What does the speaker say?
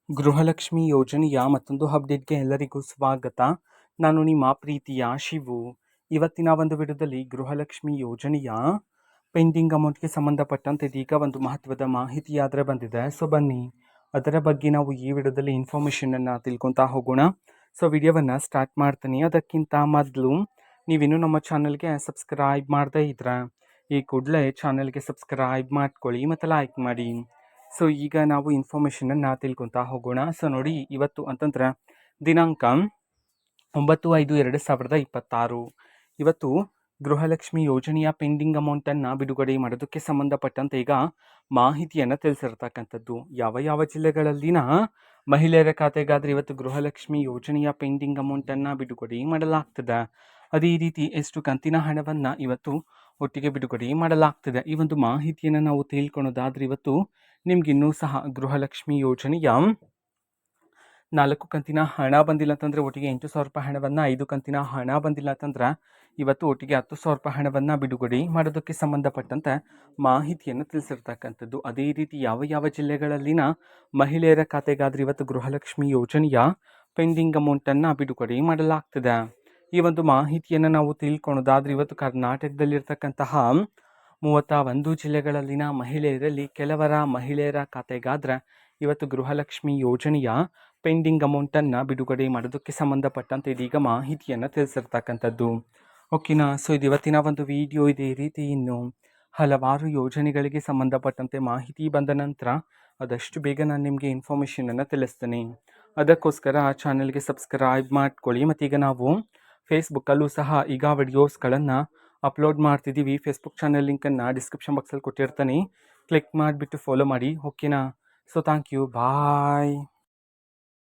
ಗೃಹಲಕ್ಷ್ಮಿ ಯೋಜನೆಯ ಮತ್ತೊಂದು ಅಪ್ಡೇಟ್ಗೆ ಎಲ್ಲರಿಗೂ ಸ್ವಾಗತ. ನಾನು ನಿಮ್ಮ ಪ್ರೀತಿಯ ಶಿವು. ಇವತ್ತಿನ ಒಂದು ವಿಡಿಯೋದಲ್ಲಿ ಗೃಹಲಕ್ಷ್ಮಿ ಯೋಜನೆಯ ಪೆಂಡಿಂಗ್ ಅಮೌಂಟ್ಗೆ ಸಂಬಂಧಪಟ್ಟಂತೆ ಇದೀಗ ಒಂದು ಮಹತ್ವದ ಮಾಹಿತಿ ಆದರೆ ಬಂದಿದೆ. ಸೊ ಬನ್ನಿ ಅದರ ಬಗ್ಗೆ ನಾವು ಈ ವಿಡಿಯೋದಲ್ಲಿ ಇನ್ಫಾರ್ಮೇಷನನ್ನು ತಿಳ್ಕೊತಾ ಹೋಗೋಣ. ಸೊ ವಿಡಿಯೋವನ್ನು ಸ್ಟಾರ್ಟ್ ಮಾಡ್ತೀನಿ. ಅದಕ್ಕಿಂತ ಮೊದಲು ನೀವಿನ್ನೂ ನಮ್ಮ ಚಾನಲ್ಗೆ ಸಬ್ಸ್ಕ್ರೈಬ್ ಮಾಡದೇ ಇದ್ರೆ ಈ ಕೂಡಲೇ ಚಾನಲ್ಗೆ ಸಬ್ಸ್ಕ್ರೈಬ್ ಮಾಡ್ಕೊಳ್ಳಿ ಮತ್ತು ಲೈಕ್ ಮಾಡಿ. ಸೊ ಈಗ ನಾವು ಇನ್ಫಾರ್ಮೇಷನನ್ನು ತಿಳ್ಕೊತಾ ಹೋಗೋಣ. ಸೊ ನೋಡಿ, ಇವತ್ತು ಅಂತಂದ್ರೆ ದಿನಾಂಕ 9/5/2026 ಇವತ್ತು ಗೃಹಲಕ್ಷ್ಮಿ ಯೋಜನೆಯ ಪೆಂಡಿಂಗ್ ಅಮೌಂಟನ್ನು ಬಿಡುಗಡೆ ಮಾಡೋದಕ್ಕೆ ಸಂಬಂಧಪಟ್ಟಂತೆ ಈಗ ಮಾಹಿತಿಯನ್ನು ತಿಳಿಸಿರ್ತಕ್ಕಂಥದ್ದು. ಯಾವ ಜಿಲ್ಲೆಗಳಲ್ಲಿನ ಮಹಿಳೆಯರ ಖಾತೆಗಾದರೆ ಇವತ್ತು ಗೃಹಲಕ್ಷ್ಮಿ ಯೋಜನೆಯ ಪೆಂಡಿಂಗ್ ಅಮೌಂಟನ್ನು ಬಿಡುಗಡೆ ಮಾಡಲಾಗ್ತದೆ. ಅದೇ ರೀತಿ ಎಷ್ಟು ಕಂತಿನ ಹಣವನ್ನು ಇವತ್ತು ಒಟ್ಟಿಗೆ ಬಿಡುಗಡೆ ಮಾಡಲಾಗ್ತದೆ. ಈ ಒಂದು ಮಾಹಿತಿಯನ್ನು ನಾವು ತಿಳ್ಕೊಳೋದಾದ್ರೆ ಇವತ್ತು ನಿಮ್ಗಿನ್ನೂ ಸಹ ಗೃಹಲಕ್ಷ್ಮಿ ಯೋಜನೆಯ 4 ಕಂತಿನ ಹಣ ಬಂದಿಲ್ಲ ಅಂತಂದರೆ ಒಟ್ಟಿಗೆ 8,000 ರೂಪಾಯಿ ಹಣವನ್ನು, 5 ಕಂತಿನ ಹಣ ಬಂದಿಲ್ಲ ಅಂತಂದ್ರೆ ಇವತ್ತು ಒಟ್ಟಿಗೆ 10,000 ರೂಪಾಯಿ ಹಣವನ್ನು ಬಿಡುಗಡೆ ಮಾಡೋದಕ್ಕೆ ಸಂಬಂಧಪಟ್ಟಂತೆ ಮಾಹಿತಿಯನ್ನು ತಿಳಿಸಿರ್ತಕ್ಕಂಥದ್ದು. ಅದೇ ರೀತಿ ಯಾವ ಜಿಲ್ಲೆಗಳಲ್ಲಿನ ಮಹಿಳೆಯರ ಖಾತೆಗಾದರೆ ಇವತ್ತು ಗೃಹಲಕ್ಷ್ಮಿ ಯೋಜನೆಯ ಪೆಂಡಿಂಗ್ ಅಮೌಂಟನ್ನು ಬಿಡುಗಡೆ ಮಾಡಲಾಗ್ತದೆ. ಈ ಒಂದು ಮಾಹಿತಿಯನ್ನು ನಾವು ತಿಳ್ಕೊಳೋದಾದ್ರೆ ಇವತ್ತು ಕರ್ನಾಟಕದಲ್ಲಿರ್ತಕ್ಕಂತಹ 31 ಜಿಲ್ಲೆಗಳಲ್ಲಿನ ಮಹಿಳೆಯರಲ್ಲಿ ಕೆಲವರ ಮಹಿಳೆಯರ ಖಾತೆಗಾದ್ರೆ ಇವತ್ತು ಗೃಹಲಕ್ಷ್ಮಿ ಯೋಜನೆಯ ಪೆಂಡಿಂಗ್ ಅಮೌಂಟನ್ನು ಬಿಡುಗಡೆ ಮಾಡೋದಕ್ಕೆ ಸಂಬಂಧಪಟ್ಟಂತೆ ಇದೀಗ ಮಾಹಿತಿಯನ್ನು ತಿಳಿಸಿರ್ತಕ್ಕಂಥದ್ದು. ಓಕೆನಾ. ಸೊ ಇದು ಇವತ್ತಿನ ಒಂದು ವಿಡಿಯೋ. ಇದೇ ರೀತಿ ಇನ್ನು ಹಲವಾರು ಯೋಜನೆಗಳಿಗೆ ಸಂಬಂಧಪಟ್ಟಂತೆ ಮಾಹಿತಿ ಬಂದ ನಂತರ ಆದಷ್ಟು ಬೇಗ ನಾನು ನಿಮಗೆ ಇನ್ಫಾರ್ಮೇಷನನ್ನು ತಿಳಿಸ್ತೀನಿ. ಅದಕ್ಕೋಸ್ಕರ ಚಾನಲ್ಗೆ ಸಬ್ಸ್ಕ್ರೈಬ್ ಮಾಡ್ಕೊಳ್ಳಿ. ಮತ್ತೀಗ ನಾವು ಫೇಸ್ಬುಕ್ಕಲ್ಲೂ ಸಹ ಈಗ ವಿಡಿಯೋಸ್ಗಳನ್ನು ಅಪ್ಲೋಡ್ ಮಾಡ್ತಿದ್ದೀವಿ. ಫೇಸ್ಬುಕ್ ಚಾನಲ್ ಲಿಂಕನ್ನು ಡಿಸ್ಕ್ರಿಪ್ಷನ್ ಬಾಕ್ಸಲ್ಲಿ ಕೊಟ್ಟಿರ್ತೀನಿ. ಕ್ಲಿಕ್ ಮಾಡಿಬಿಟ್ಟು ಫಾಲೋ ಮಾಡಿ. ಓಕೆನಾ. So thank you. ಬಾಯ್.